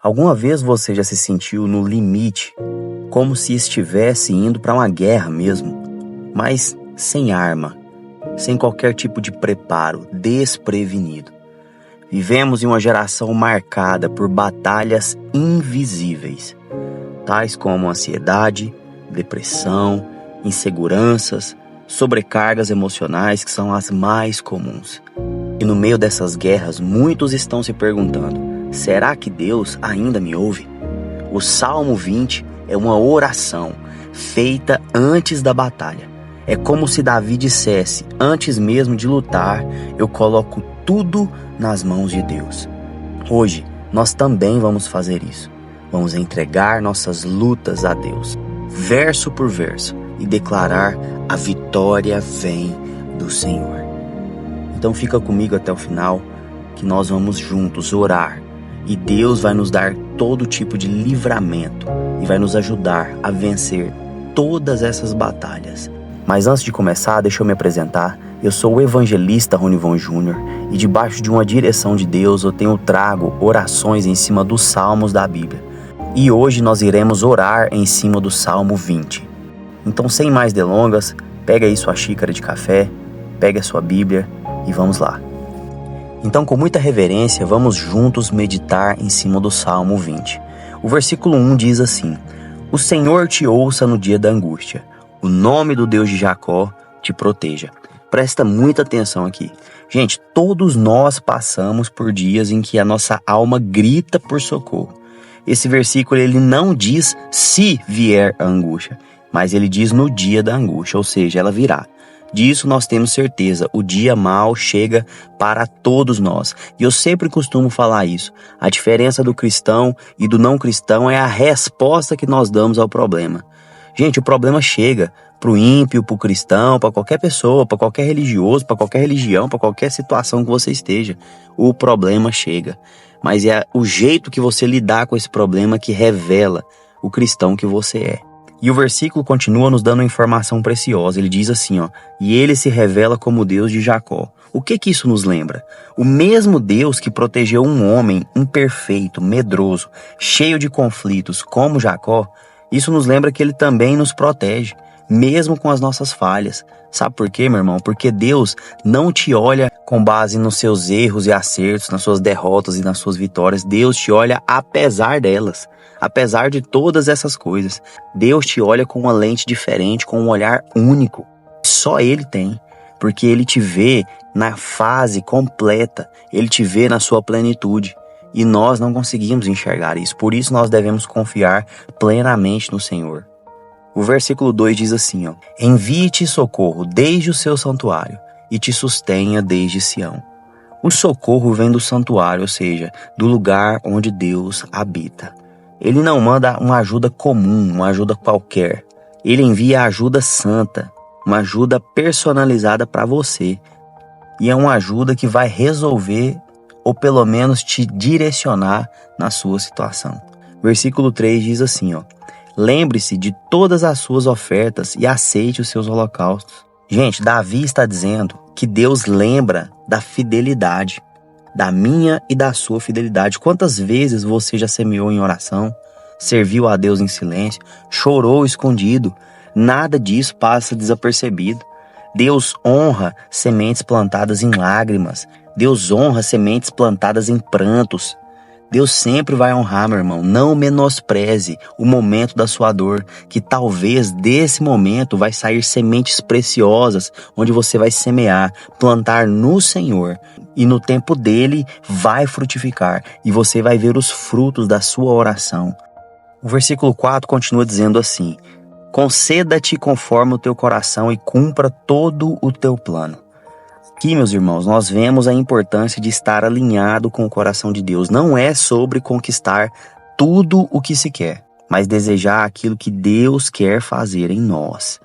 Alguma vez você já se sentiu no limite, como se estivesse indo para uma guerra mesmo, mas sem arma, sem qualquer tipo de preparo, desprevenido? Vivemos em uma geração marcada por batalhas invisíveis, tais como ansiedade, depressão, inseguranças, sobrecargas emocionais que são as mais comuns. E no meio dessas guerras, muitos estão se perguntando: será que Deus ainda me ouve? O Salmo 20 é uma oração feita antes da batalha. É como se Davi dissesse: antes mesmo de lutar, eu coloco tudo nas mãos de Deus. Hoje, nós também vamos fazer isso. Vamos entregar nossas lutas a Deus, verso por verso, e declarar: a vitória vem do Senhor. Então fica comigo até o final, que nós vamos juntos orar, e Deus vai nos dar todo tipo de livramento e vai nos ajudar a vencer todas essas batalhas. Mas antes de começar, deixa eu me apresentar. Eu sou o evangelista Ronivon Júnior e debaixo de uma direção de Deus eu tenho trago orações em cima dos salmos da Bíblia. E hoje nós iremos orar em cima do Salmo 20. Então, sem mais delongas, pega aí sua xícara de café, pega a sua Bíblia e vamos lá. Então, com muita reverência, vamos juntos meditar em cima do Salmo 20. O versículo 1 diz assim: o Senhor te ouça no dia da angústia, o nome do Deus de Jacó te proteja. Presta muita atenção aqui. Gente, todos nós passamos por dias em que a nossa alma grita por socorro. Esse versículo ele não diz se vier a angústia, mas ele diz no dia da angústia, ou seja, ela virá. Disso nós temos certeza, o dia mau chega para todos nós. E eu sempre costumo falar isso. A diferença do cristão e do não cristão é a resposta que nós damos ao problema. Gente, o problema chega para o ímpio, para o cristão, para qualquer pessoa, para qualquer religioso, para qualquer religião, para qualquer situação que você esteja. O problema chega. Mas é o jeito que você lidar com esse problema que revela o cristão que você é. E o versículo continua nos dando uma informação preciosa. Ele diz assim, e ele se revela como o Deus de Jacó. O que isso nos lembra? O mesmo Deus que protegeu um homem imperfeito, medroso, cheio de conflitos como Jacó, isso nos lembra que ele também nos protege, mesmo com as nossas falhas. Sabe por quê, meu irmão? Porque Deus não te olha com base nos seus erros e acertos, nas suas derrotas e nas suas vitórias. Deus te olha apesar delas. Apesar de todas essas coisas, Deus te olha com uma lente diferente, com um olhar único. Só Ele tem, porque Ele te vê na fase completa, Ele te vê na sua plenitude. E nós não conseguimos enxergar isso, por isso nós devemos confiar plenamente no Senhor. O versículo 2 diz assim, envie-te socorro desde o seu santuário e te sustenha desde Sião. O socorro vem do santuário, ou seja, do lugar onde Deus habita. Ele não manda uma ajuda comum, uma ajuda qualquer. Ele envia a ajuda santa, uma ajuda personalizada para você. E é uma ajuda que vai resolver, ou pelo menos te direcionar na sua situação. Versículo 3 diz assim, lembre-se de todas as suas ofertas e aceite os seus holocaustos. Gente, Davi está dizendo que Deus lembra da fidelidade, da minha e da sua fidelidade. Quantas vezes você já semeou em oração, serviu a Deus em silêncio, chorou escondido? Nada disso passa desapercebido. Deus honra sementes plantadas em lágrimas. Deus honra sementes plantadas em prantos. Deus sempre vai honrar, meu irmão. Não menospreze o momento da sua dor, que talvez desse momento vai sair sementes preciosas, onde você vai semear, plantar no Senhor. E no tempo dele vai frutificar, e você vai ver os frutos da sua oração. O versículo 4 continua dizendo assim, conceda-te conforme o teu coração e cumpra todo o teu plano. Aqui, meus irmãos, nós vemos a importância de estar alinhado com o coração de Deus. Não é sobre conquistar tudo o que se quer, mas desejar aquilo que Deus quer fazer em nós.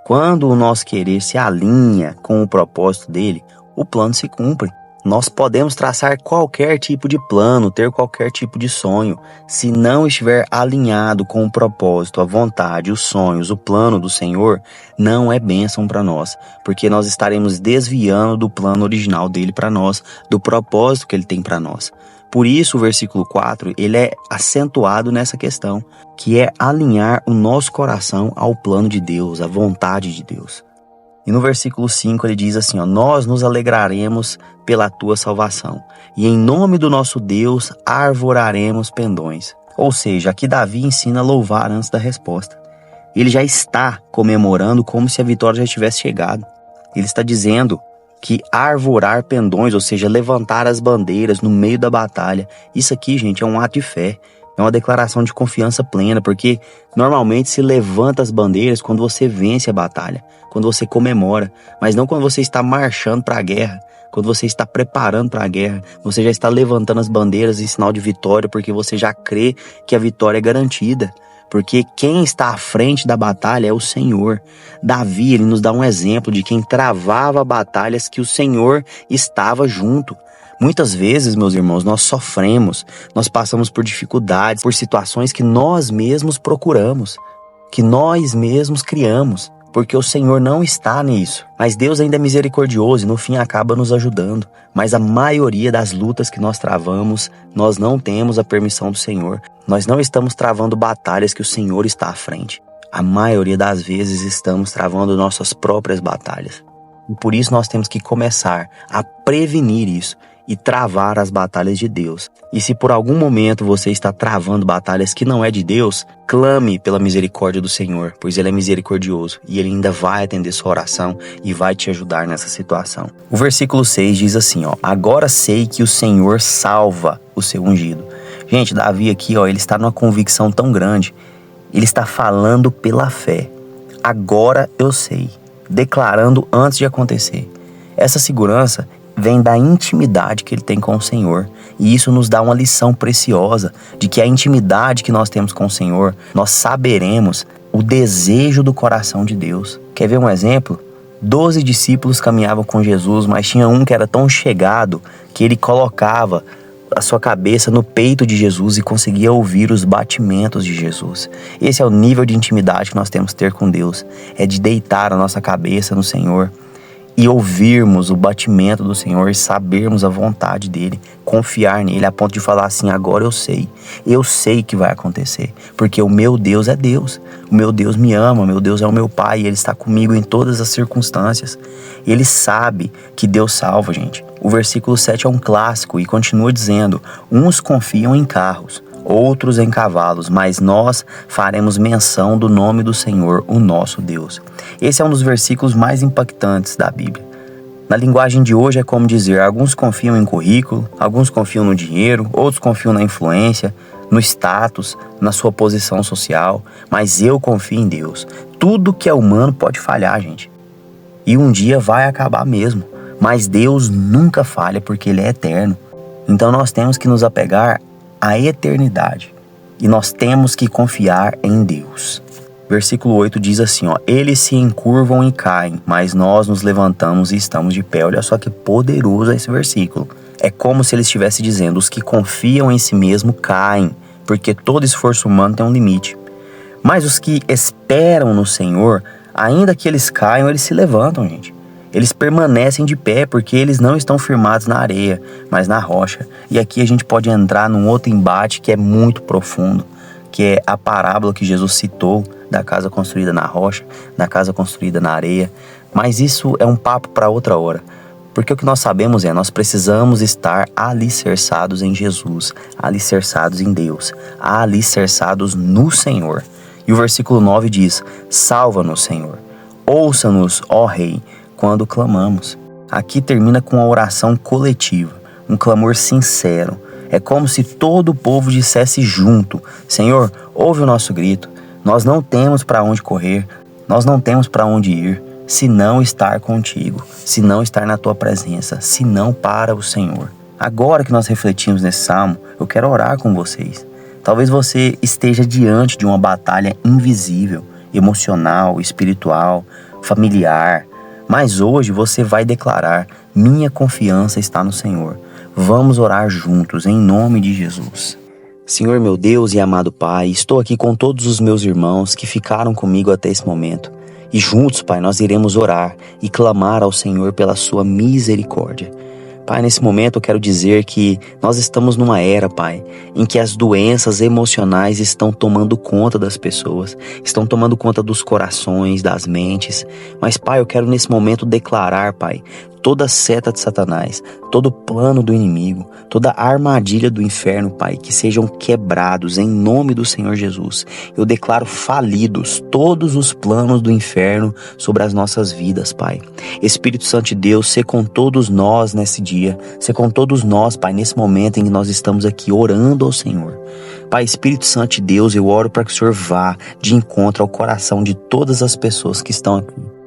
Quando o nosso querer se alinha com o propósito dele, o plano se cumpre. Nós podemos traçar qualquer tipo de plano, ter qualquer tipo de sonho. Se não estiver alinhado com o propósito, a vontade, os sonhos, o plano do Senhor, não é bênção para nós, porque nós estaremos desviando do plano original dele para nós, do propósito que ele tem para nós. Por isso o versículo 4, ele é acentuado nessa questão, que é alinhar o nosso coração ao plano de Deus, à vontade de Deus. E no versículo 5 ele diz assim, nós nos alegraremos pela tua salvação, e em nome do nosso Deus arvoraremos pendões. Ou seja, aqui Davi ensina a louvar antes da resposta. Ele já está comemorando como se a vitória já tivesse chegado. Ele está dizendo que arvorar pendões, ou seja, levantar as bandeiras no meio da batalha, isso aqui, gente, é um ato de fé. É uma declaração de confiança plena, porque normalmente se levanta as bandeiras quando você vence a batalha, quando você comemora, mas não quando você está marchando para a guerra, quando você está preparando para a guerra, você já está levantando as bandeiras em sinal de vitória, porque você já crê que a vitória é garantida. Porque quem está à frente da batalha é o Senhor. Davi, ele nos dá um exemplo de quem travava batalhas que o Senhor estava junto. Muitas vezes, meus irmãos, nós sofremos, nós passamos por dificuldades, por situações que nós mesmos procuramos, que nós mesmos criamos, porque o Senhor não está nisso. Mas Deus ainda é misericordioso e no fim acaba nos ajudando. Mas a maioria das lutas que nós travamos, nós não temos a permissão do Senhor. Nós não estamos travando batalhas que o Senhor está à frente. A maioria das vezes estamos travando nossas próprias batalhas. E por isso nós temos que começar a prevenir isso e travar as batalhas de Deus. E se por algum momento você está travando batalhas que não é de Deus, clame pela misericórdia do Senhor, pois Ele é misericordioso e Ele ainda vai atender sua oração e vai te ajudar nessa situação. O versículo 6 diz assim, agora sei que o Senhor salva o seu ungido. Gente, Davi aqui, ele está numa convicção tão grande, ele está falando pela fé. Agora eu sei, declarando antes de acontecer. Essa segurança vem da intimidade que ele tem com o Senhor. E isso nos dá uma lição preciosa de que a intimidade que nós temos com o Senhor, nós saberemos o desejo do coração de Deus. Quer ver um exemplo? 12 discípulos caminhavam com Jesus, mas tinha um que era tão chegado que ele colocava a sua cabeça no peito de Jesus e conseguia ouvir os batimentos de Jesus. Esse é o nível de intimidade que nós temos que ter com Deus. É de deitar a nossa cabeça no Senhor e ouvirmos o batimento do Senhor e sabermos a vontade dEle, confiar nele a ponto de falar assim, agora eu sei que vai acontecer, porque o meu Deus é Deus, o meu Deus me ama, o meu Deus é o meu Pai, e Ele está comigo em todas as circunstâncias. Ele sabe que Deus salva, gente. O versículo 7 é um clássico e continua dizendo, uns confiam em carros, outros em cavalos, mas nós faremos menção do nome do Senhor, o nosso Deus. Esse é um dos versículos mais impactantes da Bíblia. Na linguagem de hoje é como dizer, alguns confiam em currículo, alguns confiam no dinheiro, outros confiam na influência, no status, na sua posição social, mas eu confio em Deus. Tudo que é humano pode falhar, gente. E um dia vai acabar mesmo, mas Deus nunca falha porque Ele é eterno. Então nós temos que nos apegar a eternidade. E nós temos que confiar em Deus. Versículo 8 diz assim, eles se encurvam e caem, mas nós nos levantamos e estamos de pé. Olha só que poderoso é esse versículo. É como se ele estivesse dizendo, os que confiam em si mesmo caem, porque todo esforço humano tem um limite. Mas os que esperam no Senhor, ainda que eles caiam, eles se levantam, gente. Eles permanecem de pé porque eles não estão firmados na areia, mas na rocha. E aqui a gente pode entrar num outro embate que é muito profundo, que é a parábola que Jesus citou da casa construída na rocha, da casa construída na areia. Mas isso é um papo para outra hora. Porque o que nós sabemos nós precisamos estar alicerçados em Jesus, alicerçados em Deus, alicerçados no Senhor. E o versículo 9 diz, salva-nos, Senhor, ouça-nos, ó Rei, quando clamamos. Aqui termina com uma oração coletiva, um clamor sincero. É como se todo o povo dissesse junto, Senhor, ouve o nosso grito. Nós não temos para onde correr, nós não temos para onde ir, se não estar contigo, se não estar na tua presença, se não para o Senhor. Agora que nós refletimos nesse salmo, eu quero orar com vocês. Talvez você esteja diante de uma batalha invisível, emocional, espiritual, familiar, mas hoje você vai declarar, minha confiança está no Senhor. Vamos orar juntos, em nome de Jesus. Senhor meu Deus e amado Pai, estou aqui com todos os meus irmãos que ficaram comigo até esse momento. E juntos, Pai, nós iremos orar e clamar ao Senhor pela sua misericórdia. Pai, nesse momento eu quero dizer que nós estamos numa era, Pai, em que as doenças emocionais estão tomando conta das pessoas, estão tomando conta dos corações, das mentes. Mas, Pai, eu quero nesse momento declarar, Pai, toda seta de Satanás, todo plano do inimigo, toda armadilha do inferno, Pai, que sejam quebrados em nome do Senhor Jesus. Eu declaro falidos todos os planos do inferno sobre as nossas vidas, Pai. Espírito Santo de Deus, sê com todos nós nesse dia, sê com todos nós, Pai, nesse momento em que nós estamos aqui orando ao Senhor. Pai, Espírito Santo de Deus, eu oro para que o Senhor vá de encontro ao coração de todas as pessoas que estão aqui.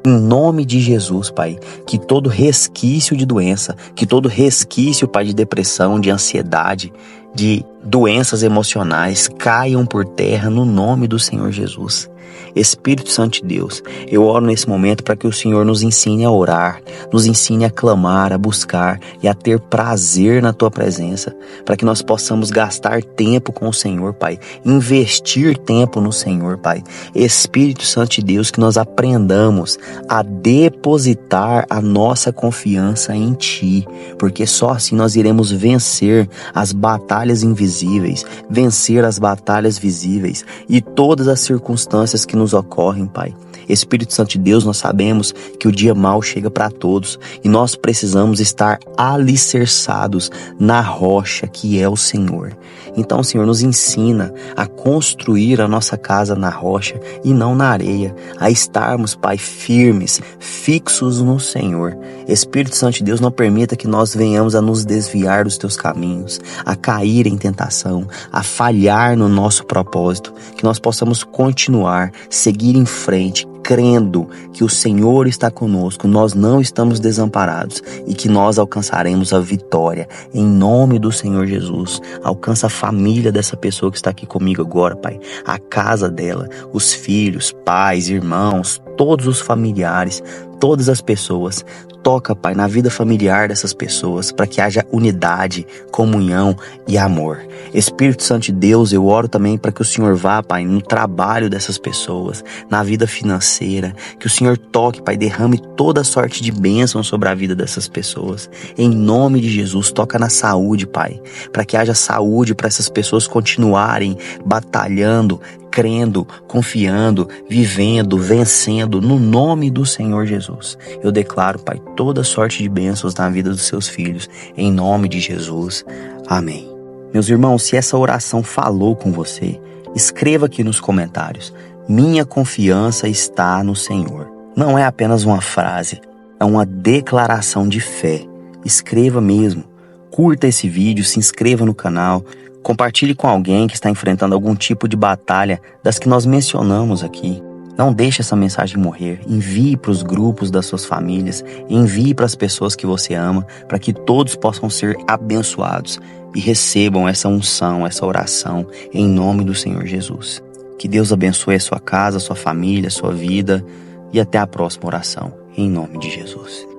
Em nome de Jesus, Pai, que todo resquício de doença, que todo resquício, Pai, de depressão, de ansiedade, de doenças emocionais caiam por terra no nome do Senhor Jesus. Espírito Santo de Deus, eu oro nesse momento para que o Senhor nos ensine a orar, nos ensine a clamar, a buscar e a ter prazer na Tua presença, para que nós possamos gastar tempo com o Senhor, Pai, investir tempo no Senhor, Pai. Espírito Santo de Deus, que nós aprendamos a depositar a nossa confiança em Ti, porque só assim nós iremos vencer as batalhas invisíveis, vencer as batalhas visíveis e todas as circunstâncias que nos ocorrem, Pai. Espírito Santo de Deus, nós sabemos que o dia mau chega para todos e nós precisamos estar alicerçados na rocha que é o Senhor. Então, Senhor, nos ensina a construir a nossa casa na rocha e não na areia, a estarmos, Pai, firmes, fixos no Senhor. Espírito Santo de Deus, não permita que nós venhamos a nos desviar dos Teus caminhos, a cair em tentação, a falhar no nosso propósito, que nós possamos continuar, seguir em frente, crendo que o Senhor está conosco, nós não estamos desamparados e que nós alcançaremos a vitória em nome do Senhor Jesus. Alcança a família dessa pessoa que está aqui comigo agora, Pai, a casa dela, os filhos, pais, irmãos, todos os familiares, todas as pessoas. Toca, Pai, na vida familiar dessas pessoas, para que haja unidade, comunhão e amor. Espírito Santo de Deus, eu oro também para que o Senhor vá, Pai, no trabalho dessas pessoas, na vida financeira, que o Senhor toque, Pai, derrame toda sorte de bênção sobre a vida dessas pessoas. Em nome de Jesus, toca na saúde, Pai, para que haja saúde para essas pessoas continuarem batalhando, crendo, confiando, vivendo, vencendo, no nome do Senhor Jesus. Eu declaro, Pai, toda sorte de bênçãos na vida dos seus filhos, em nome de Jesus. Amém. Meus irmãos, se essa oração falou com você, escreva aqui nos comentários: minha confiança está no Senhor. Não é apenas uma frase, é uma declaração de fé. Escreva mesmo. Curta esse vídeo, se inscreva no canal, compartilhe com alguém que está enfrentando algum tipo de batalha das que nós mencionamos aqui. Não deixe essa mensagem morrer. Envie para os grupos das suas famílias, envie para as pessoas que você ama, para que todos possam ser abençoados e recebam essa unção, essa oração, em nome do Senhor Jesus. Que Deus abençoe a sua casa, a sua família, a sua vida, e até a próxima oração, em nome de Jesus.